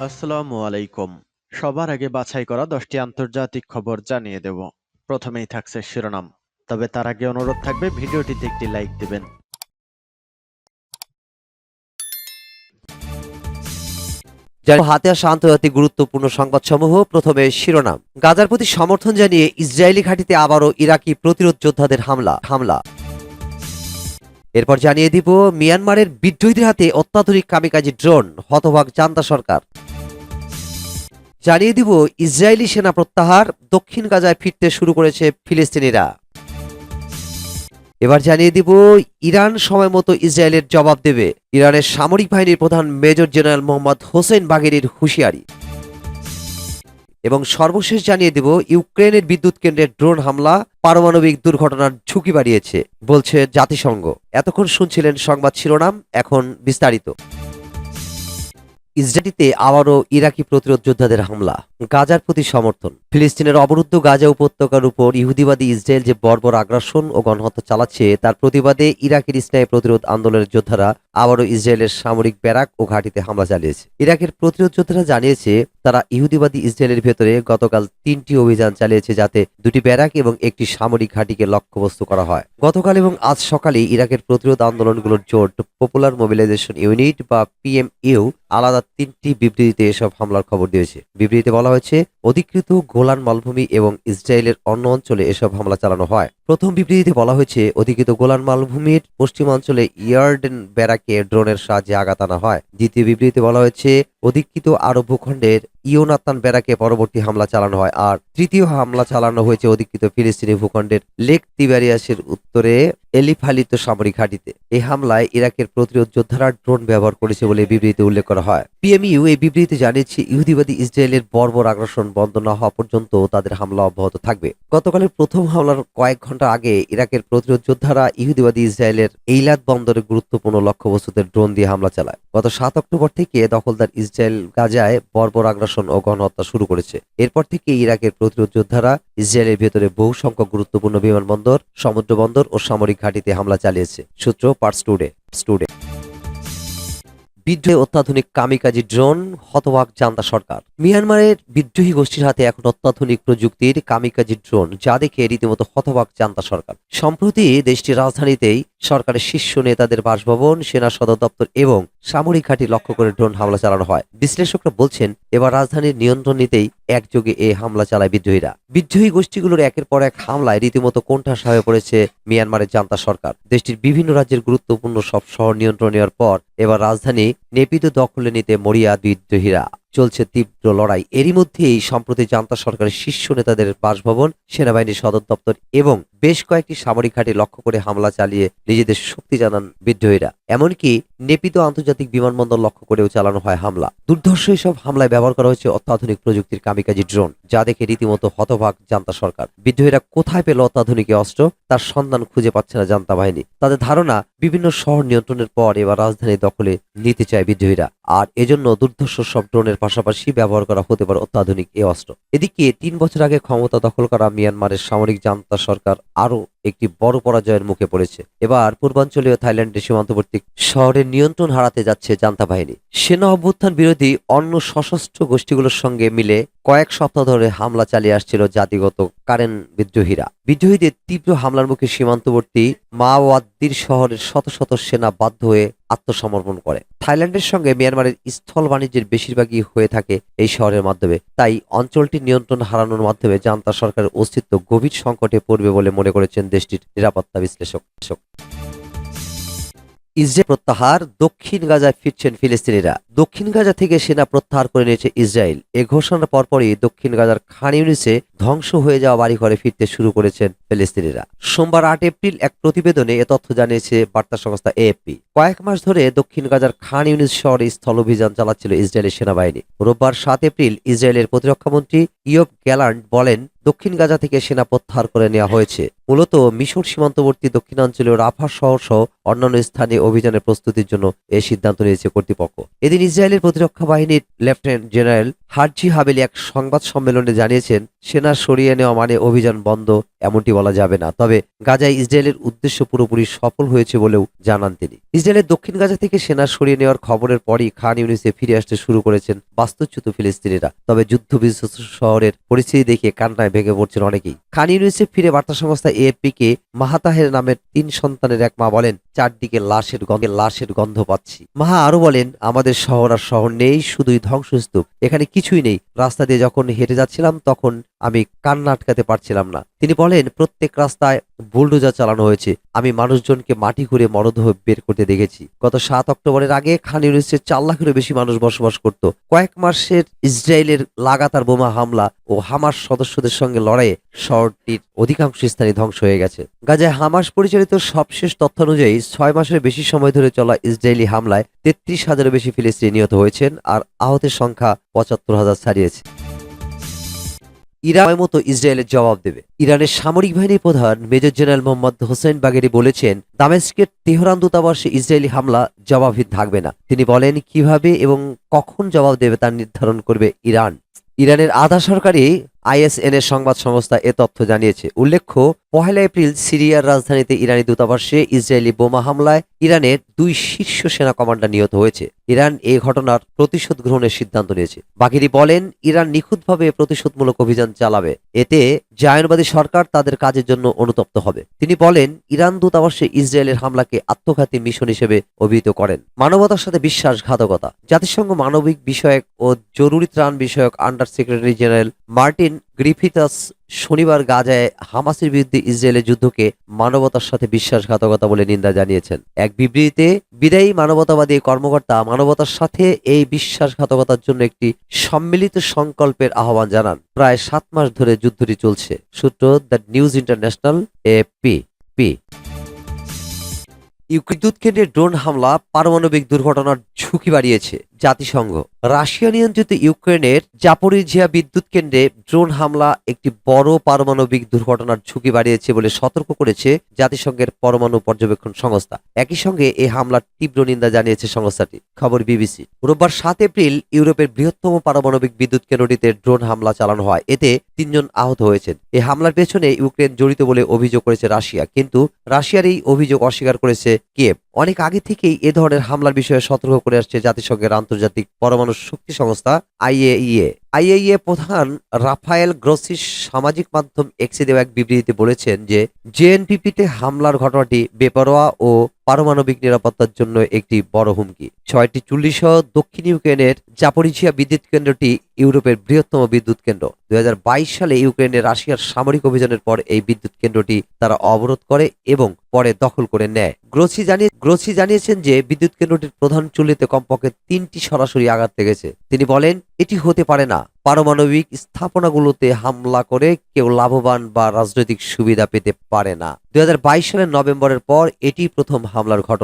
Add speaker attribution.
Speaker 1: আসসালামু আলাইকুম। সবার আগে বাছাই করা 10টি আন্তর্জাতিক খবর জানিয়ে দেব। প্রথমেই থাকছে শিরোনাম। তবে তার আগে অনুরোধ থাকবে ভিডিওটিতে একটি লাইক দিবেন।
Speaker 2: হাতে আসা আন্তর্জাতিক গুরুত্বপূর্ণ সংবাদসমূহ। প্রথমে শিরোনাম। গাজার প্রতি সমর্থন জানিয়ে ইসরায়েলি ঘাঁটিতে আবারও ইরাকি প্রতিরোধ যোদ্ধাদের হামলা। এরপর জানিয়ে দিব মিয়ানমারের বিদ্রোহীদের হাতে অত্যাধুনিক কামিকাজি ড্রোন, হতবাক জান্তা সরকার। জানিয়ে দিব ইসরায়েলি সেনা প্রত্যাহার, দক্ষিণ গাজায় ফিরতে শুরু করেছে ফিলিস্তিনিরা। এবার জানিয়ে দিব ইরান সময় মতো ইসরায়েলের জবাব দেবে, ইরানের সামরিক বাহিনীর প্রধান মেজর জেনারেল মোহাম্মদ হোসেন বাগেরির হুঁশিয়ারি। এবং সর্বশেষ জানিয়ে দিব ইউক্রেনের বিদ্যুৎ কেন্দ্রের ড্রোন হামলা পারমাণবিক দুর্ঘটনার ঝুঁকি বাড়িয়েছে বলছে জাতিসংঘ। এতক্ষণ শুনছিলেন সংবাদ শিরোনাম, এখন বিস্তারিত। ইসরায়েলিতে আবারও ইরাকি প্রতিরোধ যোদ্ধাদের হামলা, গাজার প্রতি সমর্থন। ফিলিস্তিনের অবরুদ্ধ গাজা উপত্যকার উপর ইহুদিবাদী ইসরায়েল যে বর্বর আগ্রাসন ও গণহত্যা চালাচ্ছে তার প্রতিবাদে ইরাকের ইসলামী প্রতিরোধ আন্দোলনের যোদ্ধারা আবারও ইসরায়েলের সামরিক ব্যারাক ও ঘাঁটিতে হামলা চালিয়েছে। ইরাকের প্রতিরোধ যোদ্ধারা জানিয়েছে তারা ইহুদিবাদী ইসরায়েলের ভেতরে গতকাল 3টি অভিযান চালিয়েছে, যাতে 2টি ব্যারাক এবং একটি সামরিক ঘাঁটিকে লক্ষ্যবস্তু করা হয়। গতকাল এবং আজ সকালে ইরাকের প্রতিরোধ আন্দোলনগুলোর জোট পপুলার মোবিলাইজেশন ইউনিট বা পিএমইউ আলাদা 3টি বিবৃতিতে এসব হামলার খবর দিয়েছে। বিবৃতিতে বলা হয়েছে অধিকৃত গোলান মালভূমি এবং ইসরায়েলের অন্য অঞ্চলে এসব হামলা চালানো হয়। প্রথম বিবৃতিতে বলা হয়েছে অধিকৃত গোলান মালভূমির পশ্চিমাঞ্চলে ইয়ার্ডেন ব্যারাকে ড্রোনের সাহায্যে আঘাত আনা হয়। দ্বিতীয় বিবৃতিতে বলা হয়েছে অধিকৃত আরব ভূখণ্ডের ইয়োনাতান ব্যারাকে পরবর্তী হামলা চালানো হয়। আর তৃতীয় হামলা চালানো হয়েছে অধিকৃত ফিলিস্তিনি ভূখণ্ডের লেক তিবারিয়াসের উত্তরে এলিফালিত সামরিক ঘাঁটিতে। এই হামলায় ইরাকের প্রতিরোধ যোদ্ধারা ড্রোন ব্যবহার করেছে বলে বিবৃতিতে উল্লেখ করা হয়। পিএমইউ এই বিবৃতিতে জানিয়েছে ইহুদিবাদী ইসরায়েলের বর্বর আগ্রাসন বন্ধ না হওয়া পর্যন্ত তাদের হামলা অব্যাহত থাকবে। গতকালের প্রথম হামলার কয়েক ঘন্টা আগে ইরাকের প্রতিরোধ যোদ্ধারা ইহুদিবাদী ইসরায়েলের এইলাত বন্দরে গুরুত্বপূর্ণ লক্ষ্যবস্তুতে ড্রোন দিয়ে হামলা চালায়। গত 7 অক্টোবর থেকে দখলদার ইসরায়েল গাজায় বর্বর আগ্রাসন ও গণহত্যা শুরু করেছে। এরপর থেকে ইরাকের প্রতিরোধ যোদ্ধারা ইসরায়েলের ভেতরে বহু সংখ্যক গুরুত্বপূর্ণ বিমানবন্দর, সমুদ্র বন্দর ও সামরিক ঘাঁটিতে হামলা চালিয়েছে। সূত্র পার্টস টুডে। বিদ্রোহে অত্যাধুনিক কামিকাজি ড্রোন, হতবাক জান্তা সরকার। মিয়ানমারের বিদ্রোহী গোষ্ঠীর হাতে এখন অত্যাধুনিক প্রযুক্তির কামিকাজি ড্রোন, যা দেখে রীতিমতো হতবাক জান্তা সরকার। সম্প্রতি দেশটির রাজধানীতেই সরকারের শীর্ষ নেতাদের বাসভবন, সেনা সদর দপ্তর এবং সামরিক ঘাঁটি লক্ষ্য করে ড্রোন হামলা চালানো হয়। বিশ্লেষকরা বলছেন এবার রাজধানীর নিয়ন্ত্রণ নিতেই একযোগে এই হামলা চালায় বিদ্রোহীরা। বিদ্রোহী গোষ্ঠীগুলোর একের পর এক হামলায় রীতিমতো কোণঠাসা হয়ে পড়েছে মিয়ানমারের জান্তা সরকার। দেশটির বিভিন্ন রাজ্যের গুরুত্বপূর্ণ সব শহর নিয়ন্ত্রণ নেওয়ার পর এবার রাজধানী নেপিদো দখলে নিতে মরিয়া বিদ্রোহীরা। চলছে তীব্র লড়াই। এরই মধ্যেই সম্প্রতি জান্তা সরকারের শীর্ষ নেতাদের বাসভবন, সেনাবাহিনীর সদর দপ্তর এবং বেশ কয়েকটি সামরিক ঘাঁটি লক্ষ্য করে হামলা চালিয়ে নিজেদের শক্তি জানান বিদ্রোহীরা। এমনকি নেপিদো আন্তর্জাতিক বিমানবন্দর লক্ষ্য করেও চালানো হয় হামলা। দুর্ধর্ষ এসব হামলায় ব্যবহার করা হয়েছে অত্যাধুনিক প্রযুক্তির কামিকাজি ড্রোন, যা দেখে রীতিমতো হতবাক জান্তা সরকার। বিদ্রোহীরা কোথায় পেল অত্যাধুনিক অস্ত্র তার সন্ধান খুঁজে পাচ্ছে না জান্তা বাহিনী। তাদের ধারণা বিভিন্ন শহর নিয়ন্ত্রণের পর এবার রাজধানী দখলে নিতে চায় বিদ্রোহীরা, আর এজন্য দুর্ধর্ষ সব ড্রোনের পাশাপাশি ব্যবহার করা হতে পারে অত্যাধুনিক এই অস্ত্র। এদিকে 3 বছর আগে ক্ষমতা দখল করা মিয়ানমারের সামরিক জান্তা সরকার আরও একটি বড় পরাজয়ের মুখে পড়েছে। এবার পূর্বাঞ্চলীয় থাইল্যান্ডের সীমান্তবর্তী শহরের নিয়ন্ত্রণ হারাতে যাচ্ছে জান্তা বাহিনী। সেনা অভ্যুত্থান বিরোধী অন্য সশস্ত্র গোষ্ঠীগুলোর সঙ্গে মিলে কয়েক সপ্তাহ ধরে হামলা চালিয়ে আসছিল জাতিগত কারেন বিদ্রোহীরা। বিদ্রোহীদের তীব্র হামলার মুখে সীমান্তবর্তী মাওয়াদ্দির শহরের শত শত সেনা বাধ্য হয়ে আত্মসমর্পণ করে। থাইল্যান্ডের সঙ্গে মিয়ানমারের স্থল বাণিজ্যের বেশিরভাগই হয়ে থাকে এই শহরের মাধ্যমে। তাই অঞ্চলটির নিয়ন্ত্রণ হারানোর মাধ্যমে জান্তা সরকারের অস্তিত্ব গভীর সংকটে পড়বে বলে মনে করেছেন দেশটির নিরাপত্তা বিশ্লেষক। ইসরায়েল প্রত্যাহার, দক্ষিণ গাজায় ফিরছেন ফিলিস্তিনিরা। দক্ষিণ গাজা থেকে সেনা প্রত্যাহার করে নিয়েছে ইসরায়েল। এ ঘোষণার পরপরই দক্ষিণ গাজার খান ইউনিসে ধ্বংস হয়ে যাওয়া বাড়িঘরে ফিরতে শুরু করেছেন ফিলিস্তিনিরা। সোমবার 8 এপ্রিল এক প্রতিবেদনে এ তথ্য জানিয়েছে বার্তা সংস্থা এএফপি। কয়েক মাস ধরে দক্ষিণ গাজার খান ইউনিস শহরে স্থল অভিযান চালাচ্ছিল ইসরায়েলের সেনাবাহিনী। রোববার 7 এপ্রিল ইসরায়েলের প্রতিরক্ষামন্ত্রী ইয়োব গ্যালান্ট বলেন দক্ষিণ গাজা থেকে সেনা প্রত্যাহার করে নেওয়া হয়েছে। মূলত মিশর সীমান্তবর্তী দক্ষিণাঞ্চলীয় রাফা শহর সহ অন্যান্য স্থানে অভিযানের প্রস্তুতির জন্য এ সিদ্ধান্ত নিয়েছে কর্তৃপক্ষ। এদিন ইসরায়েলের প্রতিরক্ষা বাহিনীর লেফটেন্যান্ট জেনারেল হার্জি হাবেলি এক সংবাদ সম্মেলনে জানিয়েছেন সেনা সরিয়ে নেওয়া মানে অভিযান বন্ধ এমনটি বলা যাবে না, তবে গাজায় ইসরায়েলের উদ্দেশ্য পুরোপুরি সফল হয়েছে বলেও জানান তিনি। ইসরায়েলের দক্ষিণ গাজা থেকে সেনা সরিয়ে নেওয়ার খবরের পরই খান ইউনিসে ফিরে আসতে শুরু করেছেন বাস্তুচ্যুত ফিলিস্তিনিরা। তবে যুদ্ধবিধ্বস্ত শহরের পরিস্থিতি দেখে কান্নায় ভেঙে পড়ছেন অনেকেই। খান ইউনিসে ফিরে বার্তা সংস্থা এএফপি কে মাহাতাহের নামের 3 সন্তানের এক মা বলেন, চারদিকে লাশের গন্ধ পাচ্ছি। মাহা আরো বলেন, আমাদের শহর আর শহর নেই, শুধুই ধ্বংসস্তূপ, এখানে কিছুই নেই। রাস্তা দিয়ে যখন হেঁটে যাচ্ছিলাম তখন আমি কান্না আটকাতে পারছিলাম না। তিনি বলেন, প্রত্যেক রাস্তায় বুলডোজার চালানো হয়েছে। আমি মানুষজনকে মাটি ঘুরে মরদেহ বের করতে দেখেছি। গত 7 অক্টোবরের আগে খান ইউনিসে 4 লাখেরও বেশি মানুষ বসবাস করত। কয়েক মাসের ইসরায়েলের লাগাতার বোমা হামলা ও হামাস সদস্যদের সঙ্গে লড়াইয়ে শহরটির অধিকাংশ স্থানই ধ্বংস হয়ে গেছে। গাজায় হামাস পরিচালিত সবশেষ তথ্য অনুযায়ী 6 মাসের বেশি সময় ধরে চলা ইসরায়েলি হামলায় 33,000-এরও বেশি ফিলিস্তিনি নিহত হয়েছেন আর আহতের সংখ্যা 75,000 ছাড়িয়েছে। ইরান মতো ইসরায়েলের জবাব দেবে। ইরানের সামরিক বাহিনীর প্রধান মেজর জেনারেল মোহাম্মদ হোসেন বাগেরি বলেছেন, দামেস্কের তেহরান দূতাবাসে ইসরায়েলি হামলা জবাবহীন থাকবে না। তিনি বলেন, কিভাবে এবং কখন জবাব দেবে তা নির্ধারণ করবে ইরান। ইরানের আধা সরকারি আইএসএন-এর সংবাদ সংস্থা এ তথ্য জানিয়েছে। উল্লেখ্য, 1 এপ্রিল সিরিয়ার রাজধানীতে ইরানি দূতাবাসে ইসরায়েলি বোমা হামলায় ইরানের 2 শীর্ষ সেনা কমান্ডার নিহত হয়েছে। ইরান এই ঘটনার প্রতিশোধ গ্রহণের সিদ্ধান্ত নিয়েছে। বাঘেরি বলেন, ইরান নিখুঁতভাবে প্রতিশোধমূলক অভিযান চালাবে, এতে জায়নবাদী সরকার তাদের কাজের জন্য অনুতপ্ত হবে। তিনি বলেন, ইরান দূতাবাসে ইসরায়েলের হামলাকে আত্মঘাতী মিশন হিসেবে অভিহিত করেন। মানবতার সাথে বিশ্বাসঘাতকতা। জাতিসংঘ মানবিক বিষয়ক ও জরুরি ত্রাণ বিষয়ক আন্ডার সেক্রেটারি জেনারেল মার্টিন গ্রিফিথাস শনিবার গাজায় হামাসের বিরুদ্ধে ইসরায়েলের যুদ্ধকে মানবতার সাথে বিশ্বাসঘাতকতা বলে নিন্দা জানিয়েছেন। এক বিবৃতিতে বিদায়ী মানবতাবাদী কর্মকর্তা মানবতার সাথে এই বিশ্বাসঘাতকতার জন্য একটি সম্মিলিত সংকল্পের আহ্বান জানান। প্রায় 7 মাস ধরে যুদ্ধটি চলছে। সূত্র the news international, AFP. Ukraine বিদ্যুৎ কেন্দ্রে ড্রোন হামলা পারমাণবিক দুর্ঘটনার ঝুঁকি বাড়িয়েছে। জাতিসংঘ। রাশিয়া নিয়ন্ত্রিত ইউক্রেনের জাপোরিঝিয়া বিদ্যুৎ কেন্দ্রে ড্রোন হামলা একটি বড় পারমাণবিক দুর্ঘটনার ঝুঁকি বাড়িয়েছে বলে সতর্ক করেছে জাতিসংঘের পরমাণু পর্যবেক্ষণ সংস্থা। একই সঙ্গে এই হামলার তীব্র নিন্দা জানিয়েছে সংস্থাটি। খবর বিবিসি। রোববার 7 এপ্রিল ইউরোপের বৃহত্তম পারমাণবিক বিদ্যুৎ কেন্দ্রটিতে ড্রোন হামলা চালানো হয়। এতে 3 জন আহত হয়েছেন। এই হামলার পেছনে ইউক্রেন জড়িত বলে অভিযোগ করেছে রাশিয়া, কিন্তু রাশিয়ার এই অভিযোগ অস্বীকার করেছে কিয়েভ। অনেক আগে থেকেই এ ধরনের হামলার বিষয়ে সতর্ক করে আসছে জাতিসংঘের আন্তর্জাতিক পরমাণু শক্তি সংস্থা আইএইএ প্রধান রাফায়েল গ্রোসি সামাজিক মাধ্যম এক্সে দেওয়া এক বিবৃতিতে বলেছেন যে জেএনপিপিতে হামলার ঘটনাটি বেপরোয়া ও পারমাণবিক নিরাপত্তার জন্য একটি বড় হুমকি। 6টি চুল্লি সহ দক্ষিণ ইউক্রেনের জাপোরিঝিয়া বিদ্যুৎ কেন্দ্রটি ইউরোপের বৃহত্তম বিদ্যুৎ কেন্দ্র। 2022 সালে ইউক্রেনে রাশিয়ার সামরিক অভিযানের পর এই বিদ্যুৎ কেন্দ্রটি তারা অবরোধ করে এবং পরে দখল করে নেয়। গ্রোসি জানিয়েছেন যে বিদ্যুৎ কেন্দ্রটির প্রধান চুল্লিতে কমপক্ষে 3টি সরাসরি আঘাত লেগেছে। তিনি বলেন, এটি হতে পারে না। পারমাণবিক স্থাপনাগুলোতে হামলা করে কেউ লাভবান বা রাজনৈতিক সুবিধা পেতে পারে না। 2022 সালের নভেম্বরের পর এটি প্রথম হামলার ঘটনা।